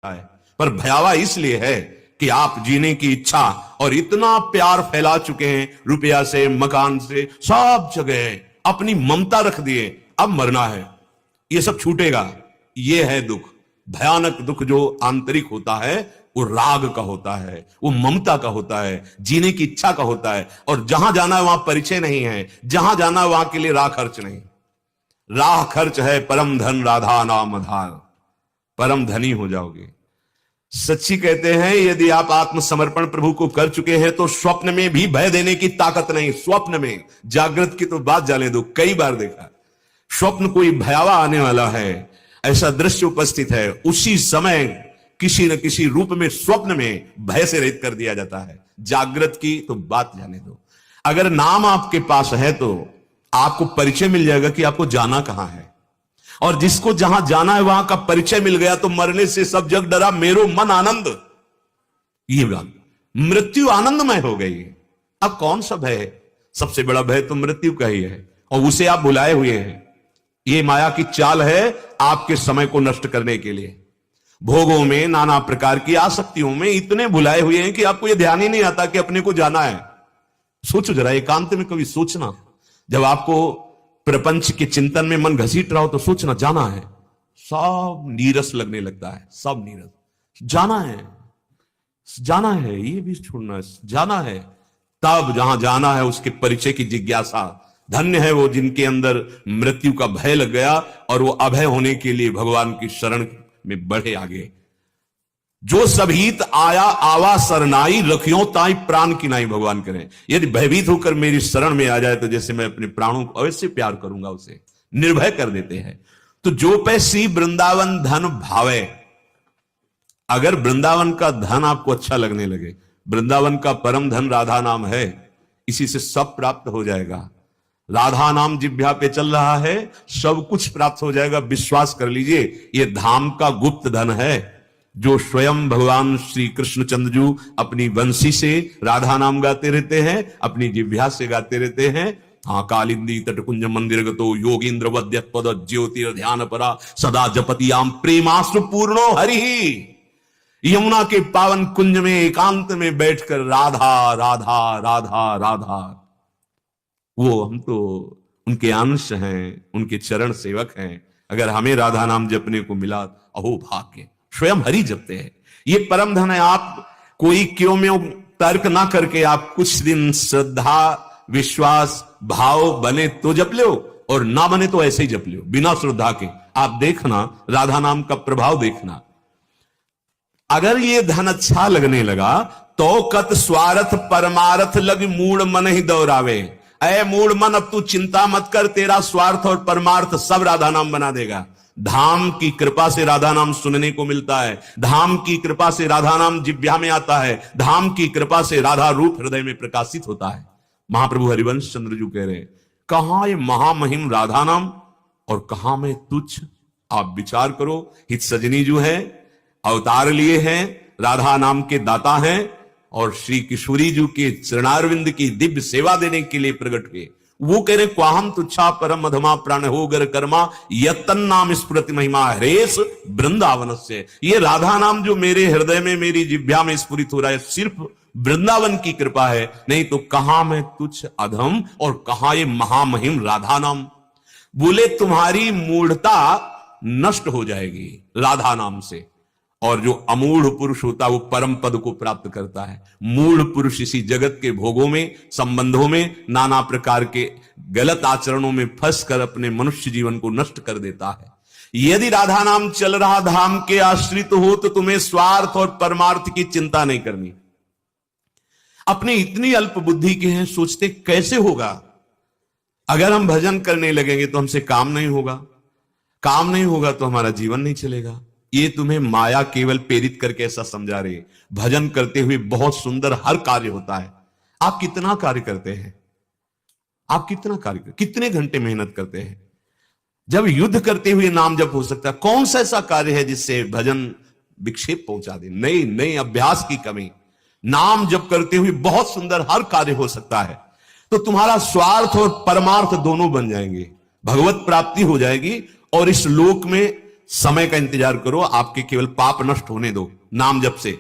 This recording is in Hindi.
है, पर भयावह इसलिए है कि आप जीने की इच्छा और इतना प्यार फैला चुके हैं, रुपया से, मकान से, सब जगह अपनी ममता रख दिए, अब मरना है, ये सब छूटेगा। ये है दुख। भयानक दुख जो आंतरिक होता है वो राग का होता है, वो ममता का होता है, जीने की इच्छा का होता है। और जहां जाना है वहां परिचय नहीं है, जहां जाना है वहां के लिए राह खर्च नहीं। राह खर्च है परम धन राधा नाम आधार, परम धनी हो जाओगे। सच्ची कहते हैं, यदि आप आत्मसमर्पण प्रभु को कर चुके हैं तो स्वप्न में भी भय देने की ताकत नहीं। स्वप्न में, जागृत की तो बात जाने दो, कई बार देखा स्वप्न कोई भयावह आने वाला है, ऐसा दृश्य उपस्थित है, उसी समय किसी न किसी रूप में स्वप्न में भय से रहित कर दिया जाता है। जागृत की तो बात जाने दो। अगर नाम आपके पास है तो आपको परिचय मिल जाएगा कि आपको जाना कहां है, और जिसको जहां जाना है वहां का परिचय मिल गया तो मरने से सब जग डरा, मेरो मन आनंद। ये बात, मृत्यु आनंदमय हो गई। अब कौन सा भय है? सबसे बड़ा भय तो मृत्यु का ही है, और उसे आप भुलाए हुए हैं। ये माया की चाल है आपके समय को नष्ट करने के लिए। भोगों में, नाना प्रकार की आसक्तियों में इतने भुलाए हुए हैं कि आपको यह ध्यान ही नहीं आता कि अपने को जाना है। सोचो जरा, एकांत में कभी सोचना, जब आपको प्रपंच के चिंतन में मन घसीट रहा हो तो सोचना, जाना है, सब नीरस लगने लगता है, सब नीरस। जाना है, जाना है, ये भी छोड़ना है, जाना है। तब जहां जाना है उसके परिचय की जिज्ञासा। धन्य है वो जिनके अंदर मृत्यु का भय लग गया और वो अभय होने के लिए भगवान की शरण में बढ़े आगे। जो सबहित आया आवा सरनाई, रखियो ताई प्राण की नाई, भगवान करें। यदि भयभीत होकर मेरी शरण में आ जाए तो जैसे मैं अपने प्राणों को अवश्य प्यार करूंगा, उसे निर्भय कर देते हैं। तो जो पैसी वृंदावन धन भावे, अगर वृंदावन का धन आपको अच्छा लगने लगे, वृंदावन का परम धन राधा नाम है, इसी से सब प्राप्त हो जाएगा। राधा नाम जिह्वा पे चल रहा है, सब कुछ प्राप्त हो जाएगा। विश्वास कर लीजिए, ये धाम का गुप्त धन है जो स्वयं भगवान श्री कृष्णचंद्र जी अपनी बंसी से राधा नाम गाते रहते हैं, अपनी जिह्वा से गाते रहते हैं। हाँ, कालिंदी तटकुंज मंदिर गतो योगींद्र वद्य पद ज्योतिर ध्यान परा सदा जपतियाम प्रेमाश्रु पूर्णो हरि। यमुना के पावन कुंज में एकांत में बैठकर राधा राधा राधा राधा, वो हम तो उनके अंश हैं, उनके चरण सेवक हैं। अगर हमें राधा नाम जपने को मिला, अहो भाग्य, स्वयं हरि जपते हैं। ये परम धन है। आप कोई क्यों में तर्क ना करके आप कुछ दिन श्रद्धा, विश्वास, भाव बने तो जप लो, और ना बने तो ऐसे ही जप लो बिना श्रद्धा के। आप देखना राधा नाम का प्रभाव देखना। अगर ये धन अच्छा लगने लगा तो कत स्वार्थ परमार्थ लग मूड मन ही दौड़ावे। ऐ मूड मन, अब तू चिंता मत कर, तेरा स्वार्थ और परमार्थ सब राधा नाम बना देगा। धाम की कृपा से राधा नाम सुनने को मिलता है, धाम की कृपा से राधा नाम जिह्वा में आता है, धाम की कृपा से राधा रूप हृदय में प्रकाशित होता है। महाप्रभु हरिवंश चंद्र जी कह रहे हैं, कहां ये महामहिम राधा नाम और कहां में तुच्छ। आप विचार करो, हित सजनी जो है अवतार लिए हैं, राधा नाम के दाता हैं, और श्री किशोरी जी के चरणारविंद की दिव्य सेवा देने के लिए प्रकट हुए। वो कह रहे, क्वाहम तुच्छा परम अधमा प्राण हो गर कर्मा यतन नाम स्फुरति महिमा हरेश वृंदावन से। ये राधा नाम जो मेरे हृदय में, मेरी जिह्वा में स्फुरित हो रहा है, सिर्फ वृंदावन की कृपा है, नहीं तो कहां मैं तुच्छ अधम और कहां ये महामहिम राधा नाम। बोले तुम्हारी मूढ़ता नष्ट हो जाएगी राधा नाम से, और जो अमूढ़ पुरुष होता है वो परम पद को प्राप्त करता है। मूढ़ पुरुष इसी जगत के भोगों में, संबंधों में, नाना प्रकार के गलत आचरणों में फंसकर अपने मनुष्य जीवन को नष्ट कर देता है। यदि राधा नाम चल रहा धाम के आश्रित हो तो तुम्हें स्वार्थ और परमार्थ की चिंता नहीं करनी। अपने इतनी अल्प बुद्धि के हैं, सोचते कैसे होगा। अगर हम भजन करने लगेंगे तो हमसे काम नहीं होगा, काम नहीं होगा तो हमारा जीवन नहीं चलेगा। ये तुम्हें माया केवल प्रेरित करके ऐसा समझा रही है। भजन करते हुए बहुत सुंदर हर कार्य होता है। आप कितना कार्य करते हैं, आप कितना कार्य, कितने घंटे मेहनत करते हैं। जब युद्ध करते हुए नाम जप हो सकता है, कौन सा ऐसा कार्य है जिससे भजन विक्षेप पहुंचा दे? नहीं नहीं, अभ्यास की कमी। नाम जप करते हुए बहुत सुंदर हर कार्य हो सकता है। तो तुम्हारा स्वार्थ और परमार्थ दोनों बन जाएंगे, भगवत प्राप्ति हो जाएगी, और इस लोक में समय का इंतजार करो, आपके केवल पाप नष्ट होने दो नाम जप से।